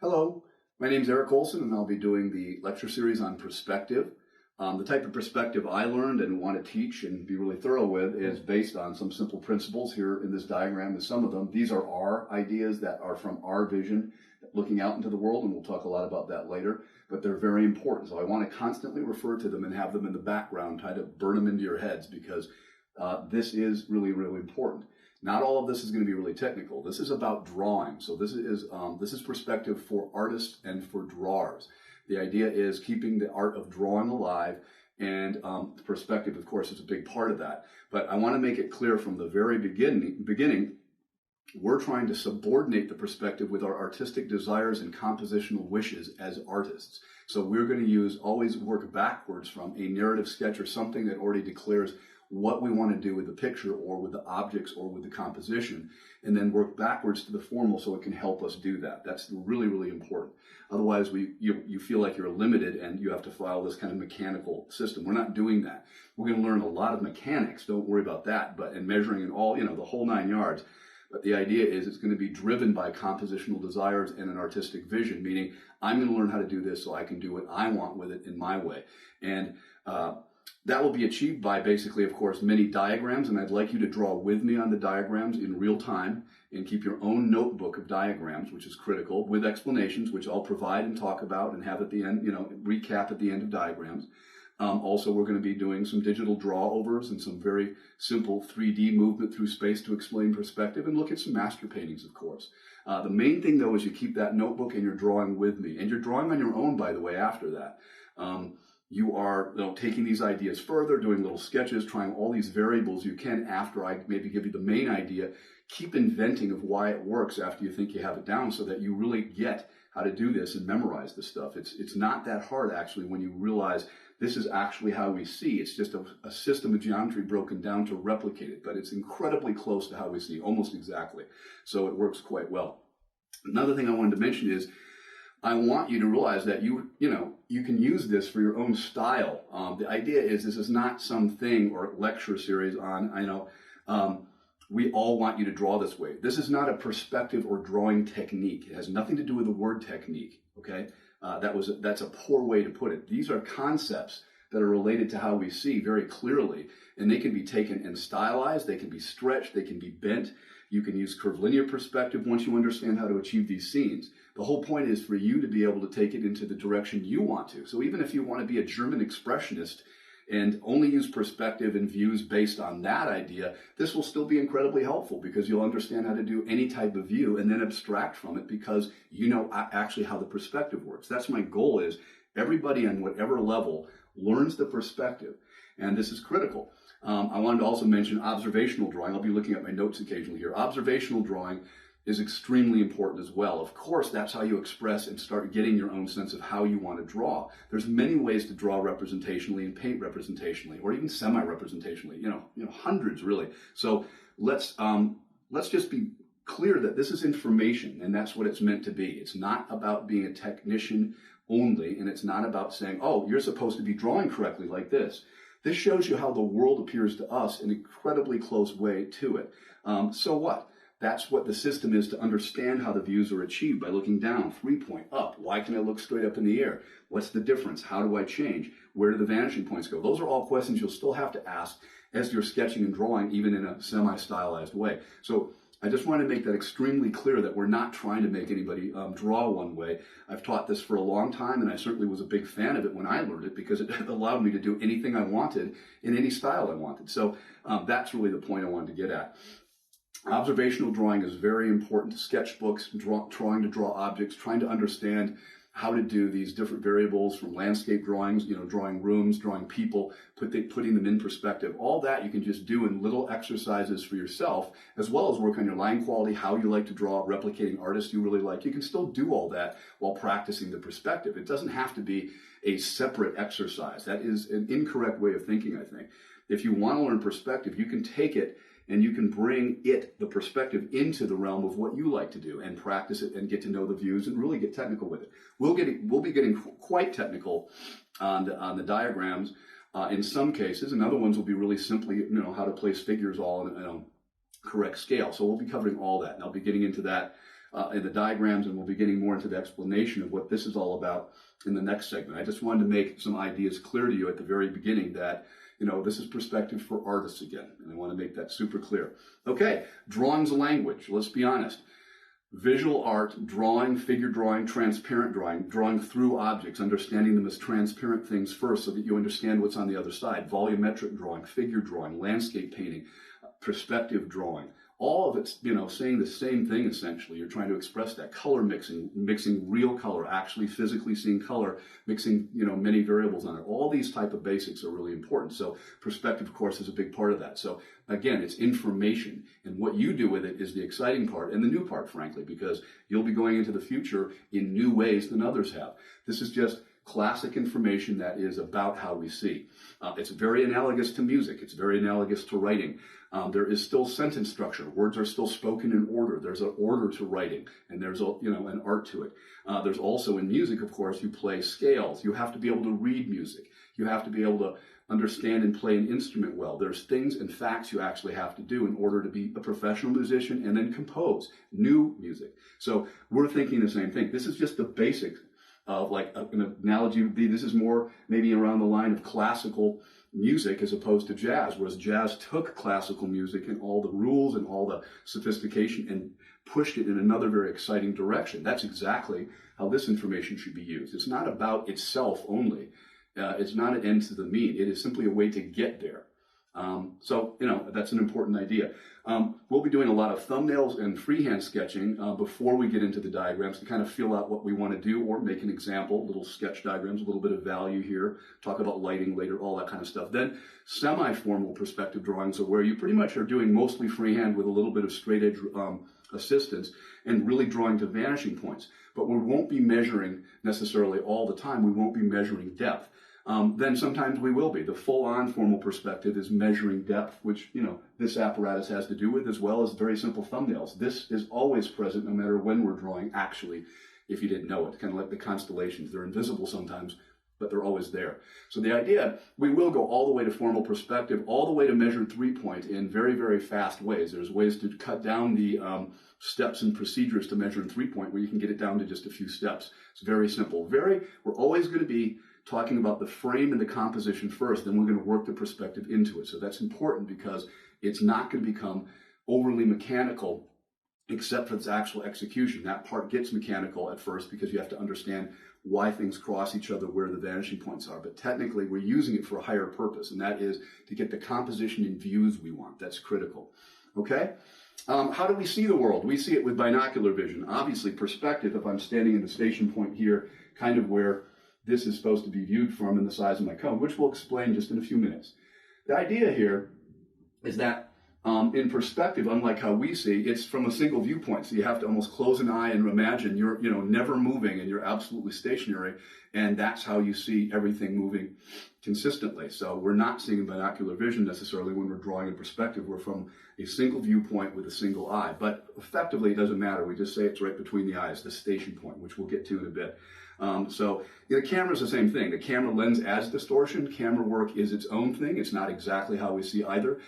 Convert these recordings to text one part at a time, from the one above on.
Hello, my name is Eric Olson, and I'll be doing the lecture series on perspective. The type of perspective I learned and want to teach and be really thorough with is based on some simple principles. Here in this diagram is some of them. These are our ideas that are from our vision, looking out into the world, and we'll talk a lot about that later, but they're very important. So I want to constantly refer to them and have them in the background, try to burn them into your heads, because this is really, really important. Not all of this is going to be really technical. This is about drawing. So this is perspective for artists and for drawers. The idea is keeping the art of drawing alive, and perspective, of course, is a big part of that. But I want to make it clear from the very beginning, we're trying to subordinate the perspective with our artistic desires and compositional wishes as artists. So we're going to always work backwards from a narrative sketch or something that already declares what we want to do with the picture or with the objects or with the composition, and then work backwards to the formal so it can help us do that. That's really, really important. Otherwise, you feel like you're limited and you have to follow this kind of mechanical system. We're not doing that. We're going to learn a lot of mechanics, don't worry about that, and measuring and all, the whole 9 yards. But the idea is it's going to be driven by compositional desires and an artistic vision, meaning I'm going to learn how to do this so I can do what I want with it in my way. And that will be achieved by basically, of course, many diagrams, and I'd like you to draw with me on the diagrams in real time and keep your own notebook of diagrams, which is critical, with explanations, which I'll provide and talk about and have at the end, recap at the end of diagrams. Also, we're going to be doing some digital draw-overs and some very simple 3D movement through space to explain perspective, and look at some master paintings, of course. The main thing, though, is you keep that notebook and you're drawing with me. And you're drawing on your own, by the way, after that. You are taking these ideas further, doing little sketches, trying all these variables you can after I maybe give you the main idea. Keep inventing of why it works after you think you have it down so that you really get how to do this and memorize this stuff. It's not that hard, actually, when you realize this is actually how we see. It's just a system of geometry broken down to replicate it, but it's incredibly close to how we see, almost exactly. So it works quite well. Another thing I wanted to mention is I want you to realize that you can use this for your own style. The idea is this is not something or lecture series on, we all want you to draw this way. This is not a perspective or drawing technique. It has nothing to do with the word technique, okay? That's a poor way to put it. These are concepts that are related to how we see very clearly, and they can be taken and stylized, they can be stretched, they can be bent. You can use curvilinear perspective once you understand how to achieve these scenes. The whole point is for you to be able to take it into the direction you want to. So even if you want to be a German expressionist and only use perspective and views based on that idea, this will still be incredibly helpful because you'll understand how to do any type of view and then abstract from it because you know actually how the perspective works. That's my goal, is everybody on whatever level learns the perspective, and this is critical. I wanted to also mention observational drawing. I'll be looking at my notes occasionally here. Observational drawing is extremely important as well. Of course, that's how you express and start getting your own sense of how you want to draw. There's many ways to draw representationally and paint representationally, or even semi-representationally, hundreds really. So let's just be clear that this is information, and that's what it's meant to be. It's not about being a technician only, and it's not about saying, oh, you're supposed to be drawing correctly like this. This shows you how the world appears to us in an incredibly close way to it. So what? That's what the system is, to understand how the views are achieved by looking down, 3-point, up. Why can I look straight up in the air? What's the difference? How do I change? Where do the vanishing points go? Those are all questions you'll still have to ask as you're sketching and drawing, even in a semi-stylized way. So I just want to make that extremely clear that we're not trying to make anybody draw one way. I've taught this for a long time, and I certainly was a big fan of it when I learned it because it allowed me to do anything I wanted in any style I wanted. So that's really the point I wanted to get at. Observational drawing is very important to sketchbooks, trying to draw objects, trying to understand how to do these different variables from landscape drawings, drawing rooms, drawing people, putting them in perspective. All that you can just do in little exercises for yourself, as well as work on your line quality, how you like to draw, replicating artists you really like. You can still do all that while practicing the perspective. It doesn't have to be a separate exercise. That is an incorrect way of thinking, I think. If you want to learn perspective, you can take it and you can bring the perspective, into the realm of what you like to do and practice it and get to know the views and really get technical with it. We'll be getting quite technical on the diagrams in some cases, and other ones will be really simply, how to place figures all in a correct scale. So we'll be covering all that, and I'll be getting into that in the diagrams, and we'll be getting more into the explanation of what this is all about in the next segment. I just wanted to make some ideas clear to you at the very beginning that, this is perspective for artists again, and I want to make that super clear. Okay, drawing's a language. Let's be honest. Visual art, drawing, figure drawing, transparent drawing, drawing through objects, understanding them as transparent things first so that you understand what's on the other side. Volumetric drawing, figure drawing, landscape painting, perspective drawing. All of it's, saying the same thing essentially. You're trying to express that. Color mixing real color, actually physically seeing color, mixing, many variables on it. All these type of basics are really important. So perspective, of course, is a big part of that. So again, it's information, and what you do with it is the exciting part and the new part, frankly, because you'll be going into the future in new ways than others have. This is just classic information that is about how we see. It's very analogous to music. It's very analogous to writing. There is still sentence structure. Words are still spoken in order. There's an order to writing, and there's an art to it. There's also in music, of course, you play scales. You have to be able to read music. You have to be able to understand and play an instrument well. There's things and facts you actually have to do in order to be a professional musician and then compose new music. So we're thinking the same thing. This is just the basics of, like, an analogy would be, this is more maybe around the line of classical music as opposed to jazz, whereas jazz took classical music and all the rules and all the sophistication and pushed it in another very exciting direction. That's exactly how this information should be used. It's not about itself only. It's not an end to the mean. It is simply a way to get there. So that's an important idea. We'll be doing a lot of thumbnails and freehand sketching before we get into the diagrams to kind of feel out what we want to do or make an example, little sketch diagrams, a little bit of value here, talk about lighting later, all that kind of stuff. Then semi-formal perspective drawings are where you pretty much are doing mostly freehand with a little bit of straight edge assistance and really drawing to vanishing points. But we won't be measuring necessarily all the time. We won't be measuring depth. Then sometimes we will be. The full-on formal perspective is measuring depth, which, this apparatus has to do with, as well as very simple thumbnails. This is always present no matter when we're drawing, actually, if you didn't know it. Kind of like the constellations. They're invisible sometimes, but they're always there. So the idea, we will go all the way to formal perspective, all the way to measured three-point in very, very fast ways. There's ways to cut down the steps and procedures to measure in three-point where you can get it down to just a few steps. It's very simple. We're always going to be talking about the frame and the composition first, then we're going to work the perspective into it. So that's important because it's not going to become overly mechanical except for its actual execution. That part gets mechanical at first because you have to understand why things cross each other, where the vanishing points are. But technically, we're using it for a higher purpose, and that is to get the composition and views we want. That's critical. Okay? How do we see the world? We see it with binocular vision. Obviously, perspective, if I'm standing in the station point here, kind of where this is supposed to be viewed from in the size of my cone, which we'll explain just in a few minutes. The idea here is that in perspective, unlike how we see, it's from a single viewpoint. So you have to almost close an eye and imagine you're never moving and you're absolutely stationary. And that's how you see everything moving consistently. So we're not seeing binocular vision necessarily when we're drawing in perspective. We're from a single viewpoint with a single eye. But effectively, it doesn't matter. We just say it's right between the eyes, the station point, which we'll get to in a bit. So the camera's the same thing. The camera lens adds distortion. Camera work is its own thing. It's not exactly how we see either.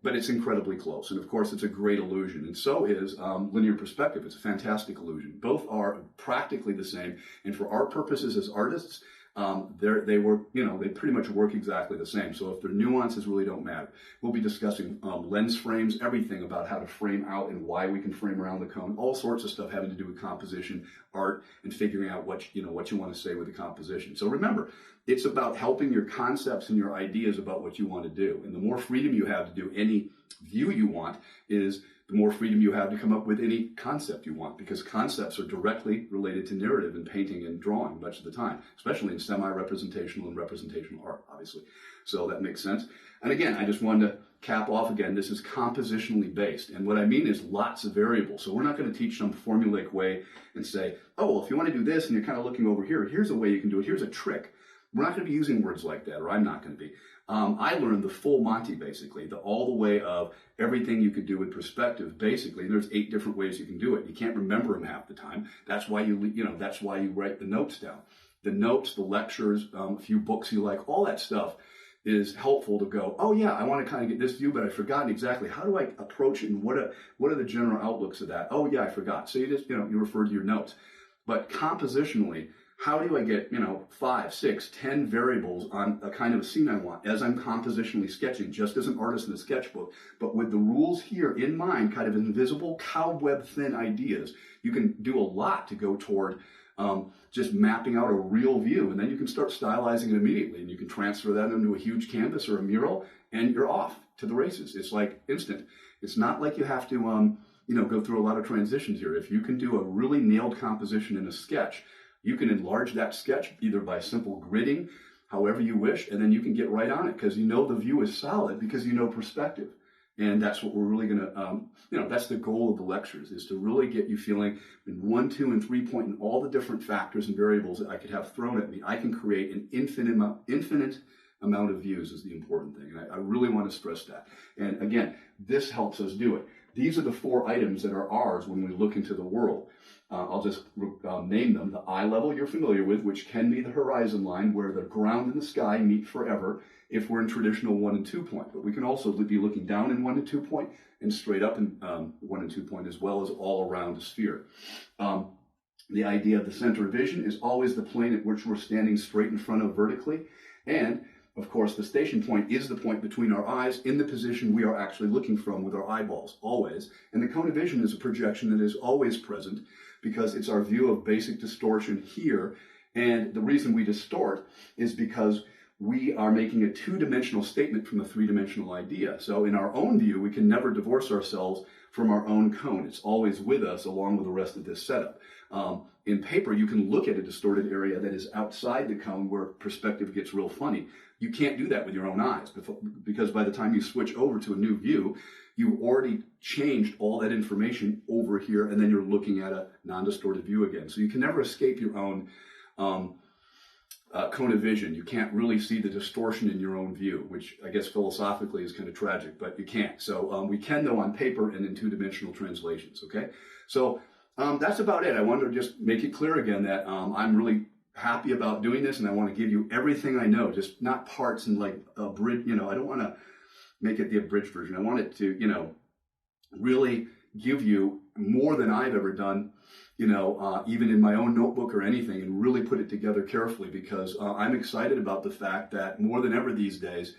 But it's incredibly close. And of course, it's a great illusion. And so is linear perspective. It's a fantastic illusion. Both are practically the same. And for our purposes as artists, they pretty much work exactly the same. So if their nuances really don't matter. We'll be discussing lens frames, everything about how to frame out and why we can frame around the cone, all sorts of stuff having to do with composition, art, and figuring out what you want to say with the composition. So remember, it's about helping your concepts and your ideas about what you want to do. And the more freedom you have to do any view you want is the more freedom you have to come up with any concept you want, because concepts are directly related to narrative in painting and drawing much of the time, especially in semi-representational and representational art, obviously. So that makes sense. And again, I just wanted to cap off again, this is compositionally based. And what I mean is lots of variables. So we're not going to teach some formulaic way and say, oh, well, if you want to do this and you're kind of looking over here, here's a way you can do it. Here's a trick. We're not going to be using words like that, or I'm not going to be. I learned the full Monty, basically, all the way of everything you could do with perspective, basically. And there's 8 different ways you can do it. You can't remember them half the time. That's why that's why you write the notes down. The notes, the lectures, a few books you like, all that stuff is helpful to go, oh yeah, I want to kind of get this view, but I've forgotten exactly how do I approach it and what are the general outlooks of that? Oh yeah, I forgot. So you just, you refer to your notes. But compositionally, how do I get, 5, 6, 10 variables on a kind of a scene I want as I'm compositionally sketching, just as an artist in a sketchbook, but with the rules here in mind, kind of invisible cobweb thin ideas. You can do a lot to go toward just mapping out a real view, and then you can start stylizing it immediately, and you can transfer that into a huge canvas or a mural, and you're off to the races. It's like instant. It's not like you have to, go through a lot of transitions here. If you can do a really nailed composition in a sketch, you can enlarge that sketch either by simple gridding, however you wish, and then you can get right on it because the view is solid because perspective. And that's what we're really going to, that's the goal of the lectures, is to really get you feeling in 1, 2, and 3 point and all the different factors and variables that I could have thrown at me. I can create an infinite amount of views is the important thing. And I really want to stress that. And again, this helps us do it. These are the 4 items that are ours when we look into the world. I'll just name them. The eye level you're familiar with, which can be the horizon line where the ground and the sky meet forever if we're in traditional 1 and 2 point. But we can also be looking down in 1 and 2 point and straight up in 1 and 2 point, as well as all around a sphere. The idea of the center of vision is always the plane at which we're standing straight in front of vertically. And of course, the station point is the point between our eyes in the position we are actually looking from with our eyeballs, always. And the cone of vision is a projection that is always present because it's our view of basic distortion here. And the reason we distort is because we are making a 2-dimensional statement from a 3-dimensional idea. So in our own view, we can never divorce ourselves from our own cone. It's always with us along with the rest of this setup. In paper, you can look at a distorted area that is outside the cone where perspective gets real funny. You can't do that with your own eyes because by the time you switch over to a new view, you already changed all that information over here, and then you're looking at a non-distorted view again. So you can never escape your own cone of vision. You can't really see the distortion in your own view, which I guess philosophically is kind of tragic, but you can't. So we can, though, on paper and in 2-dimensional translations, okay? So that's about it. I wanted to just make it clear again that I'm really happy about doing this, and I want to give you everything I know, just not parts and like a bridge. I don't want to make it the abridged version. I want it to, really give you more than I've ever done, even in my own notebook or anything, and really put it together carefully because I'm excited about the fact that more than ever these days,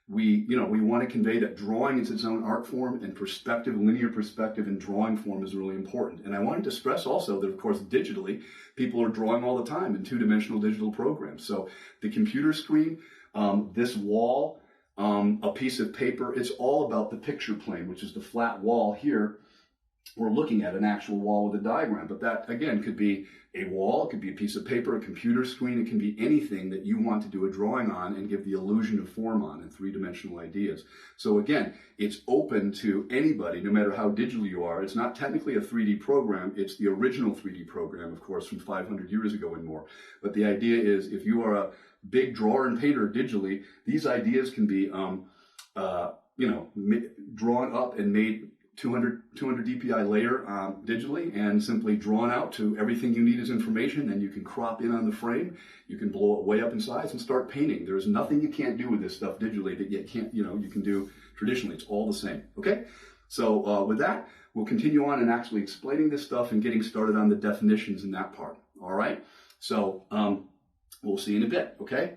we want to convey that drawing is its own art form, and perspective, linear perspective in drawing form is really important. And I wanted to stress also that, of course, digitally, people are drawing all the time in 2-dimensional digital programs. So the computer screen, this wall, a piece of paper, it's all about the picture plane, which is the flat wall here. We're looking at an actual wall with a diagram, but that, again, could be a wall, it could be a piece of paper, a computer screen, it can be anything that you want to do a drawing on and give the illusion of form on in 3-dimensional ideas. So again, it's open to anybody, no matter how digital you are. It's not technically a 3D program, it's the original 3D program, of course, from 500 years ago and more. But the idea is, if you are a big drawer and painter digitally, these ideas can be, drawn up and made 200 dpi layer digitally and simply drawn out to everything you need as information. Then you can crop in on the frame, you can blow it way up in size and start painting. There's nothing you can't do with this stuff digitally that you can't, you can do traditionally. It's all the same, okay? So with that, we'll continue on and actually explaining this stuff and getting started on the definitions in that part, all right? So we'll see you in a bit, okay?